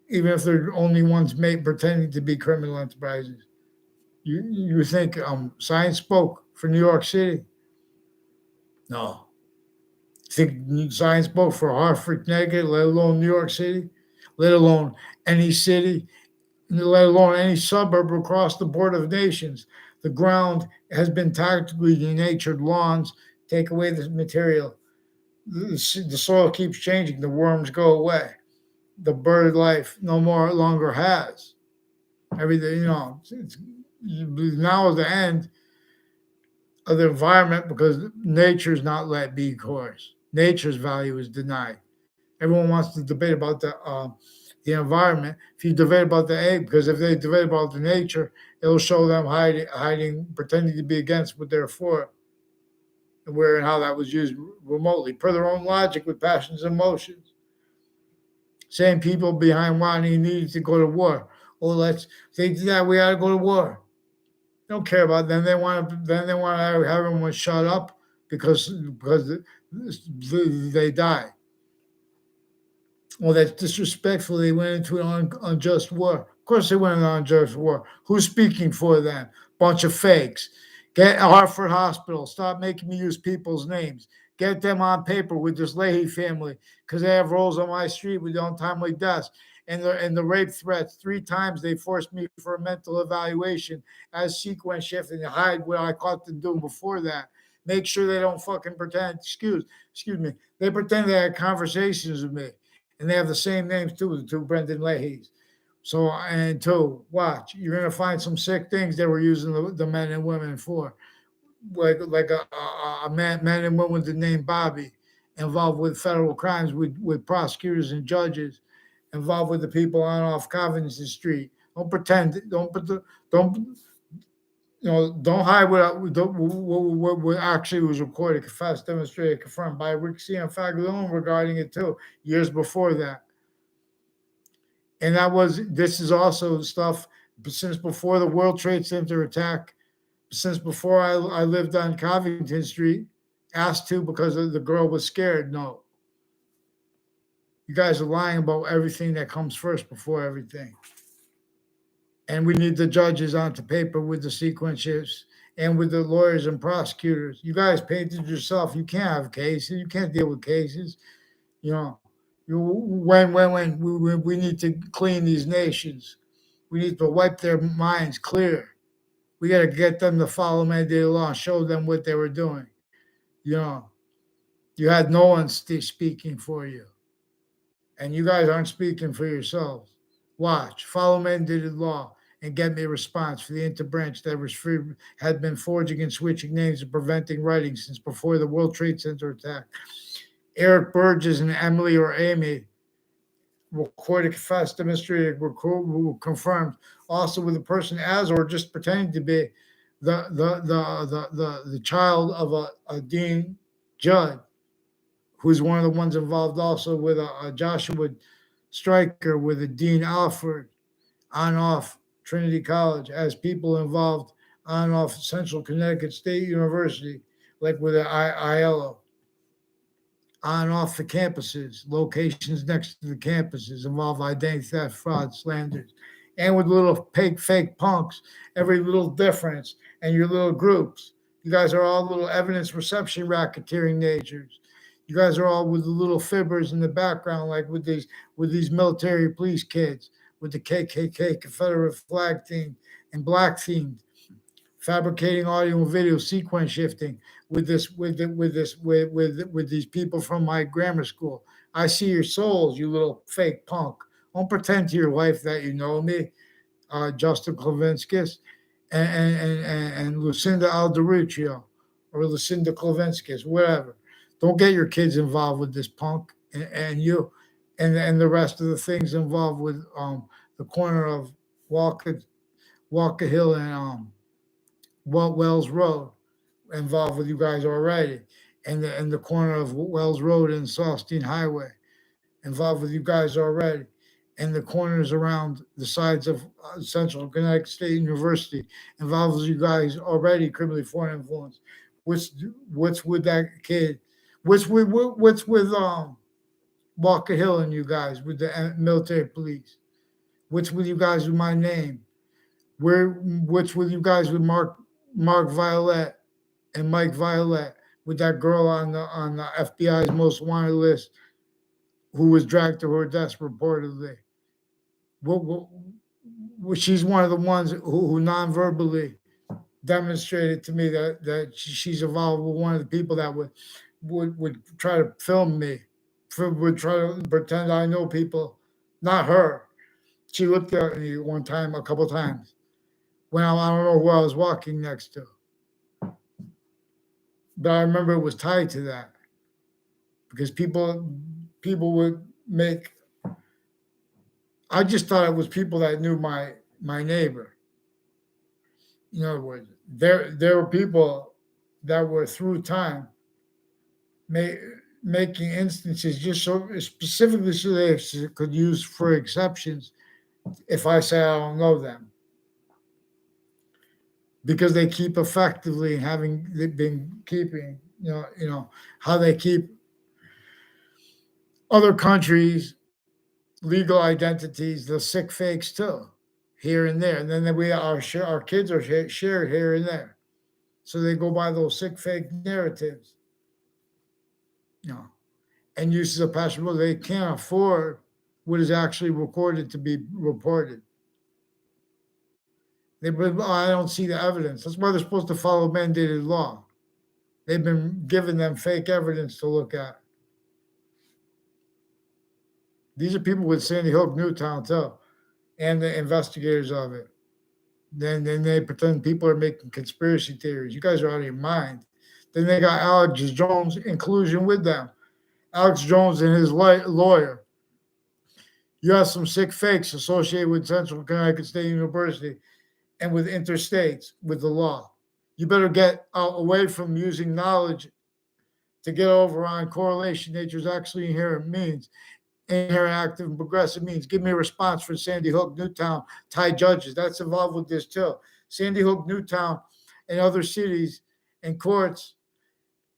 even if they're only ones pretending to be criminal enterprises. You think science spoke for New York City? No. Think science spoke for Hartford, Connecticut, let alone New York City, let alone any city, let alone any suburb across the border of nations. The ground has been tactically denatured. Lawns take away the material. The soil keeps changing. The worms go away. The bird life longer has. Everything, it's now is the end of the environment because nature's not let be, of course. Nature's value is denied. Everyone wants to debate about the environment. If you debate about the egg, because if they debate about the nature, it'll show them hiding, pretending to be against what they're for, and where and how that was used remotely, per their own logic with passions and emotions. Same people behind wanting needed to go to war. They did that. We got to go to war. They don't care about them. They want to have everyone shut up because they die. Well, that's disrespectful. They went into an unjust war. Of course, they went into an unjust war. Who's speaking for them? Bunch of fakes. Get Hartford Hospital. Stop making me use people's names. Get them on paper with this Leahy family because they have roles on my street with untimely deaths. And the rape threats. 3 times they forced me for a mental evaluation as sequence shift and hide what I caught them doing before that. Make sure they don't fucking pretend. Excuse me. They pretend they had conversations with me. And they have the same names too, the 2 Brendan Leahys. So, and two, watch, you're gonna find some sick things they were using the men and women for, like a man and woman with the name Bobby, involved with federal crimes with prosecutors and judges, involved with the people on off Covington Street. Don't pretend. Don't don't hide what actually was recorded, confessed, demonstrated, confirmed by Rick Cianfaglione regarding it too, years before that. And this is also stuff since before the World Trade Center attack, since before I lived on Covington Street, asked to because the girl was scared. No, you guys are lying about everything that comes first before everything. And we need the judges onto paper with the sequences and with the lawyers and prosecutors. You guys painted yourself. You can't have cases. You can't deal with cases. You know, when we need to clean these nations, we need to wipe their minds clear. We got to get them to follow mandated law and show them what they were doing. You know, you had no one speaking for you, and you guys aren't speaking for yourselves. Watch, follow mandated law, and get me a response for the interbranch that was free, had been forging and switching names and preventing writing since before the World Trade Center attack. Eric Burgess and Emily or Amy recorded, confessed, demonstrated, were confirmed also with a person as or just pretending to be the child of a Dean Judd, who's one of the ones involved also with a Joshua Stryker with a Dean Alford on off Trinity College, as people involved on off Central Connecticut State University, like with the ILO, on off the campuses, locations next to the campuses involve identity theft, fraud, slanders, and with little fake punks, every little difference, and your little groups. You guys are all little evidence reception racketeering natures. You guys are all with the little fibbers in the background, like with these military police kids, with the KKK Confederate flag themed and black themed, fabricating audio and video sequence shifting with these people from my grammar school. I see your souls, you little fake punk. Don't pretend to your wife that you know me, Justin Klavinskis and Lucinda Alderuccio or Lucinda Klavinskis, whatever. Don't get your kids involved with this punk and you and the rest of the things involved with the corner of Walker Hill and Wells Road, involved with you guys already, and the corner of Wells Road and Saustine Highway, involved with you guys already, and the corners around the sides of Central Connecticut State University, involved with you guys already, criminally foreign influence. What's with that kid? What's with Walker Hill and you guys with the military police? What's with you guys with my name? What's with you guys with Mark Violet and Mike Violet, with that girl on the FBI's most wanted list who was dragged to her death reportedly? She's one of the ones who non-verbally demonstrated to me that she's involved with one of the people that would try to film me, would try to pretend I know people, not her. She looked at me one time, a couple times, when I don't know who I was walking next to. But I remember it was tied to that because people would make. I just thought it was people that knew my neighbor. In other words, there were people that were through time making instances just so specifically so they could use for exceptions if I say I don't know them. Because they keep effectively having been keeping, how they keep other countries' legal identities, the sick fakes too, here and there. And then our kids are shared here and there. So they go by those sick fake narratives, and uses of passion. They can't afford what is actually recorded to be reported. I don't see the evidence. That's why they're supposed to follow mandated law. They've been giving them fake evidence to look at. These are people with Sandy Hook, Newtown, too. and the investigators of it. Then they pretend people are making conspiracy theories. You guys are out of your mind. Then they got Alex Jones inclusion with them. Alex Jones and his lawyer. You have some sick fakes associated with Central Connecticut State University and with interstates with the law. You better get away from using knowledge to get over on correlation nature's actually inherent means. Inherent active and progressive means. Give me a response for Sandy Hook, Newtown, Thai judges. That's involved with this too. Sandy Hook, Newtown, and other cities and courts.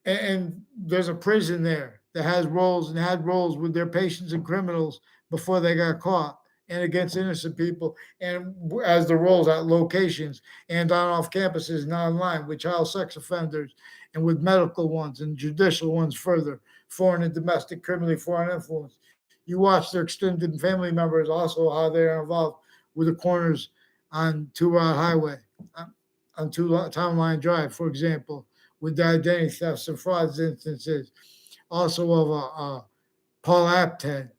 And there's a prison there that has roles and had roles with their patients and criminals before they got caught and against innocent people, and as the roles at locations and on off campuses and online with child sex offenders and with medical ones and judicial ones further, foreign and domestic criminally foreign influence. You watch their extended family members also how they're involved with the corners on Two Rod Highway, on Town Line Drive, for example, with the identity thefts and frauds instances, also of Paul Apted.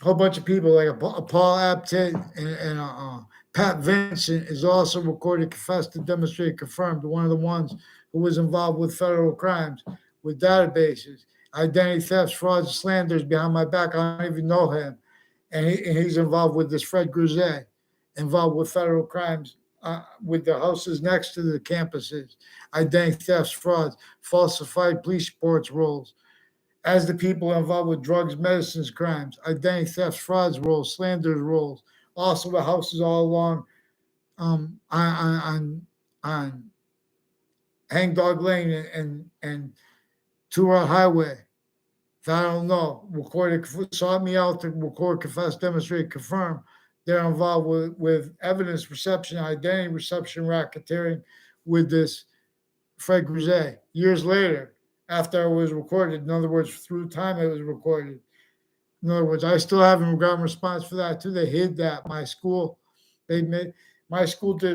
A whole bunch of people like a Paul Apted and Pat Vincent is also recorded, confessed, and demonstrated, confirmed, one of the ones who was involved with federal crimes, with databases, identity thefts, frauds, slanders behind my back. I don't even know him. And he's involved with this Fred Grisey, involved with federal crimes with the houses next to the campuses, identity thefts, frauds, falsified police reports rolls. As the people involved with drugs, medicines, crimes, identity thefts, frauds rolls, slanders rolls. Also, the houses all along on Hangdog Lane and Two Rod Highway. I don't know. Recorded, sought me out to record, confess, demonstrate, confirm. They're involved with evidence reception, identity reception, racketeering with this Fred Grisey. Years later, after it was recorded, in other words, through time it was recorded. In other words, I still haven't gotten a response for that too. They hid that. My school did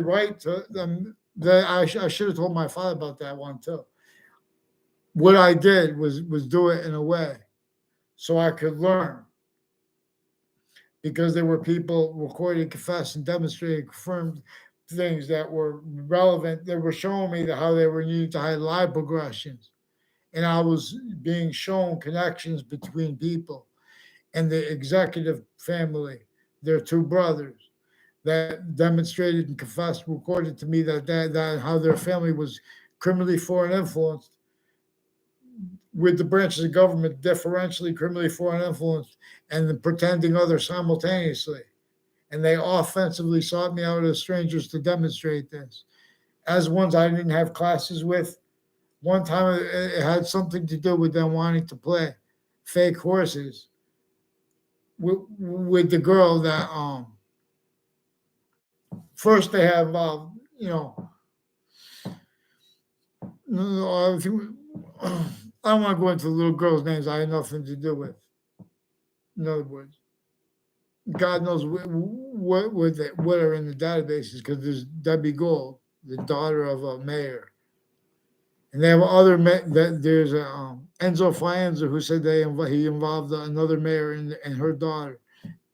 right to them. I should have told my father about that one too. What I did was do it in a way so I could learn, because there were people recording, confessed, and demonstrated, confirmed things that were relevant. They were showing me how they were needing to hide live progressions. And I was being shown connections between people and the executive family, their two brothers, that demonstrated and confessed, recorded to me that how their family was criminally foreign influenced with the branches of government, differentially criminally foreign influenced, and then pretending others simultaneously. And they offensively sought me out as strangers to demonstrate this. As ones I didn't have classes with. One time it had something to do with them wanting to play fake horses with the girl that first they have I don't want to go into the little girls' names I had nothing to do with. In other words, God knows what are in the databases, because there's Debbie Gold, the daughter of a mayor. And they have other there's Enzo Fienza, who said he involved another mayor and her daughter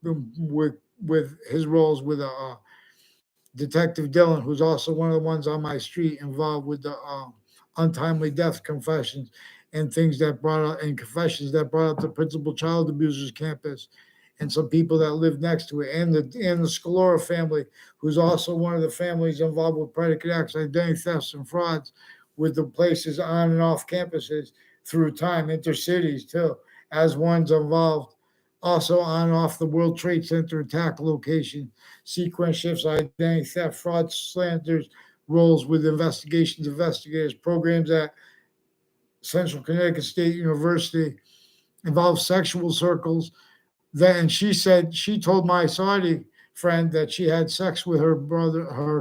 with his roles with Detective Dillon, who's also one of the ones on my street involved with the untimely death confessions and things that brought up, and confessions that brought up the principal child abusers campus and some people that live next to it, and the Scalora family, who's also one of the families involved with predicate acts, identity thefts, and frauds with the places on and off campuses through time, intercities too, as ones involved also on and off the World Trade Center attack location, sequence shifts, identity theft, fraud, slanders, roles with investigators, programs at Central Connecticut State University, involved sexual circles. Then she said, she told my Saudi friend that she had sex with her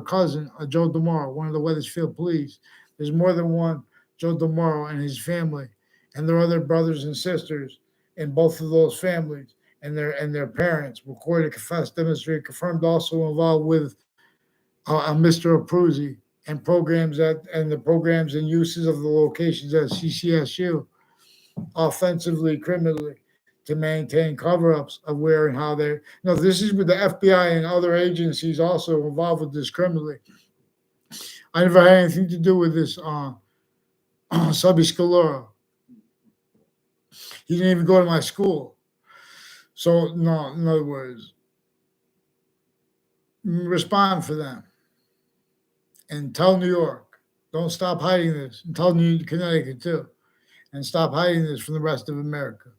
cousin, Joe DeMauro, one of the Wethersfield police. There's more than one Joe DeMauro and his family, and there are other brothers and sisters in both of those families, and their parents recorded, confessed, demonstrated, confirmed, also involved with Mr. Abruzzi and the programs and uses of the locations at CCSU, offensively, criminally. to maintain cover-ups of where and how they're. No, this is with the FBI and other agencies also involved with this criminally. I never had anything to do with this Subby Scalora. He didn't even go to my school. So, no, in other words, respond for them and tell New York, don't stop hiding this, and tell Connecticut too, and stop hiding this from the rest of America,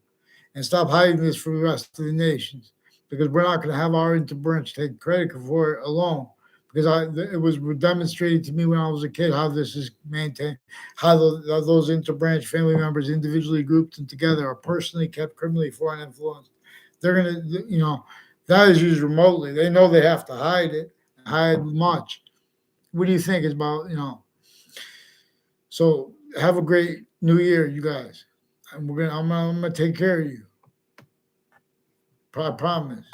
and stop hiding this from the rest of the nations, because we're not going to have our interbranch take credit for it alone. Because it was demonstrated to me when I was a kid how this is maintained, how those interbranch family members individually grouped and together are personally kept criminally foreign influence. They're going to, that is used remotely. They know they have to hide it, hide much. What do you think about, So have a great New Year, you guys. And I'm gonna take care of you. I promise.